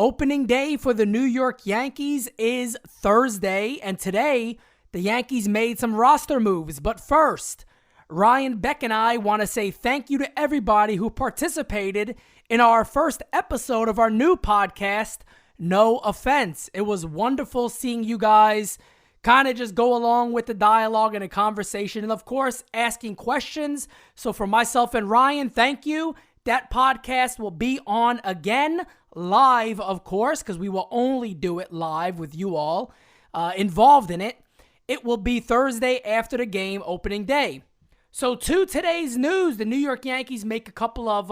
Opening day for the New York Yankees is Thursday, and today the Yankees made some roster moves. But first, Ryan Beck and I want to say thank you to everybody who participated in our first episode of our new podcast, No Offense. It was wonderful seeing you guys kind of just go along with the dialogue and the conversation, and of course, asking questions. So for myself and Ryan, thank you. That podcast will be on again, live, of course, because we will only do it live with you all involved in it. It will be Thursday after the game, opening day. So to today's news, the New York Yankees make a couple of,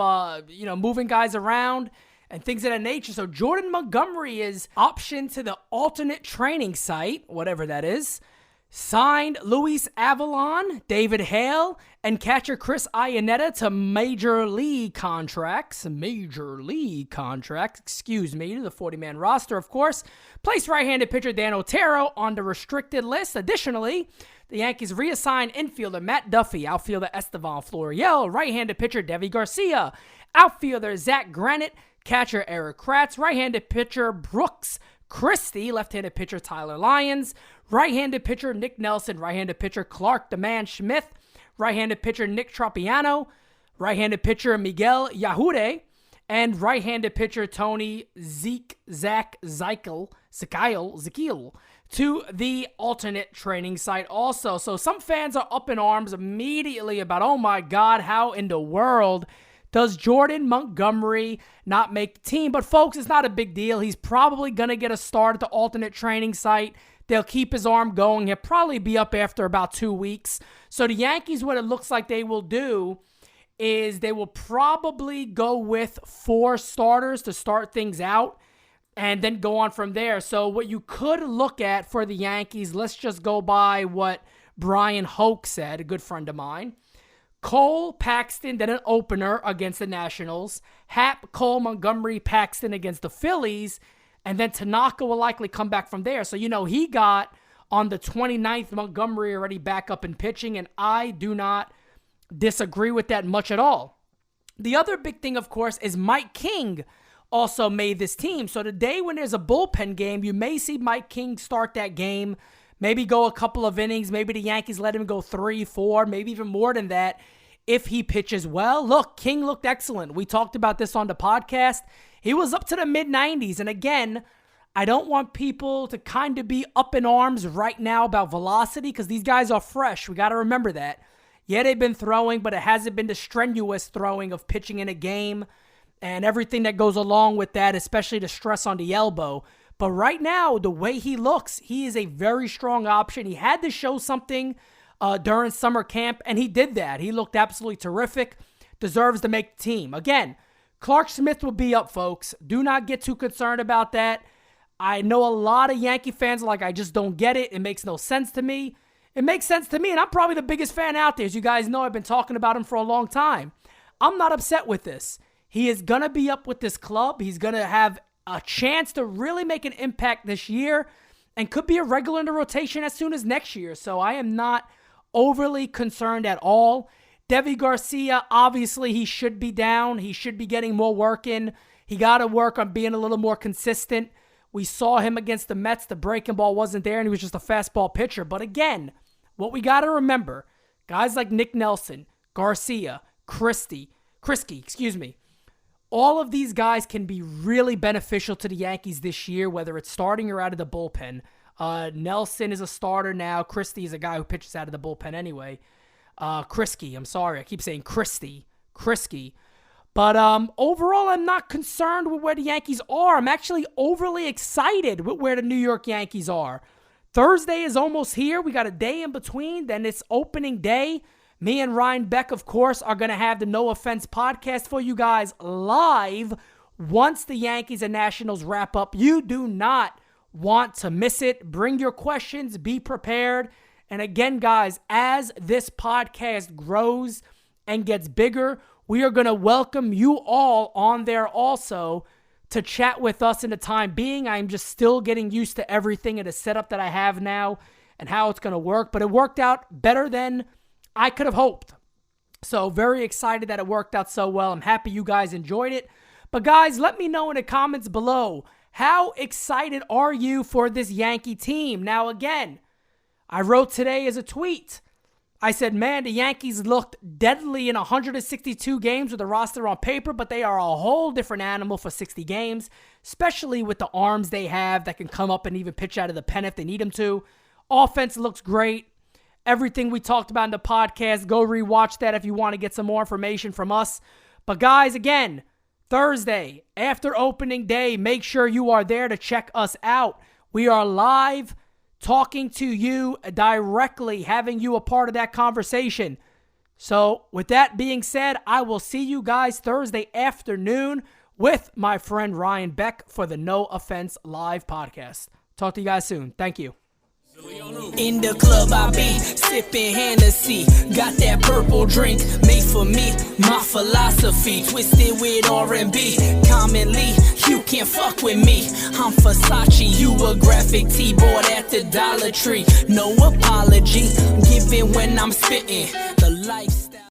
moving guys around and things of that nature. So Jordan Montgomery is optioned to the alternate training site, whatever that is. Signed Luis Avalon, David Hale, and catcher Chris Iannetta to major league contracts, to the 40-man roster, of course. Placed right-handed pitcher Dan Otero on the restricted list. Additionally, the Yankees reassigned infielder Matt Duffy, outfielder Estevan Florial, right-handed pitcher Deivi Garcia, outfielder Zach Granite, catcher Eric Kratz, right-handed pitcher Brooks Christie, left-handed pitcher Tyler Lyons, right-handed pitcher Nick Nelson, right-handed pitcher Clark the Man Smith, right-handed pitcher Nick Tropiano, right-handed pitcher Miguel Yahude, and right-handed pitcher Tony Zekiel to the alternate training site also. So some fans are up in arms immediately about, oh my God, how in the world does Jordan Montgomery not make the team? But folks, it's not a big deal. He's probably going to get a start at the alternate training site. They'll keep his arm going. He'll probably be up after about 2 weeks. So the Yankees, what it looks like they will do is they will probably go with 4 starters to start things out and then go on from there. So what you could look at for the Yankees, let's just go by what Brian Hoke said, a good friend of mine. Cole, Paxton, then an opener against the Nationals. Happ, Cole, Montgomery, Paxton against the Phillies. And then Tanaka will likely come back from there. So, he got on the 29th Montgomery already back up in pitching, and I do not disagree with that much at all. The other big thing, of course, is Mike King also made this team. So today when there's a bullpen game, you may see Mike King start that game. Maybe go a couple of innings. Maybe the Yankees let him go 3, 4, maybe even more than that if he pitches well. Look, King looked excellent. We talked about this on the podcast. He was up to the mid-90s. And again, I don't want people to kind of be up in arms right now about velocity because these guys are fresh. We got to remember that. Yeah, they've been throwing, but it hasn't been the strenuous throwing of pitching in a game and everything that goes along with that, especially the stress on the elbow. But right now, the way he looks, he is a very strong option. He had to show something during summer camp, and he did that. He looked absolutely terrific, deserves to make the team. Again, Clark Smith will be up, folks. Do not get too concerned about that. I know a lot of Yankee fans are like, I just don't get it. It makes no sense to me. It makes sense to me, and I'm probably the biggest fan out there. As you guys know, I've been talking about him for a long time. I'm not upset with this. He is going to be up with this club. He's going to have a chance to really make an impact this year and could be a regular in the rotation as soon as next year. So I am not overly concerned at all. Deivi Garcia, obviously he should be down. He should be getting more work in. He got to work on being a little more consistent. We saw him against the Mets. The breaking ball wasn't there and he was just a fastball pitcher. But again, what we got to remember, guys like Nick Nelson, Garcia, Christie, all of these guys can be really beneficial to the Yankees this year, whether it's starting or out of the bullpen. Nelson is a starter now. Christie is a guy who pitches out of the bullpen anyway. Christie. But overall, I'm not concerned with where the Yankees are. I'm actually overly excited with where the New York Yankees are. Thursday is almost here. We got a day in between. Then it's opening day. Me and Ryan Beck, of course, are going to have the No Offense podcast for you guys live once the Yankees and Nationals wrap up. You do not want to miss it. Bring your questions. Be prepared. And again, guys, as this podcast grows and gets bigger, we are going to welcome you all on there also to chat with us in the time being. I'm just still getting used to everything and the setup that I have now and how it's going to work. But it worked out better than I could have hoped. So very excited that it worked out so well. I'm happy you guys enjoyed it. But guys, let me know in the comments below, How excited are you for this Yankee team? Now, again, I wrote today as a tweet. I said, man, the Yankees looked deadly in 162 games with the roster on paper, but they are a whole different animal for 60 games, especially with the arms they have that can come up and even pitch out of the pen if they need them to. Offense looks great. Everything we talked about in the podcast, go rewatch that if you want to get some more information from us. But guys, again, Thursday, after opening day, make sure you are there to check us out. We are live, talking to you directly, having you a part of that conversation. So with that being said, I will see you guys Thursday afternoon with my friend Ryan Beck for the No Offense Live podcast. Talk to you guys soon. Thank you. In the club I be sipping Hennessy, got that purple drink made for me. My philosophy twisted with R&B. Commonly, you can't fuck with me. I'm Versace, you a graphic tee board at the Dollar Tree. No apology given when I'm spitting the lifestyle.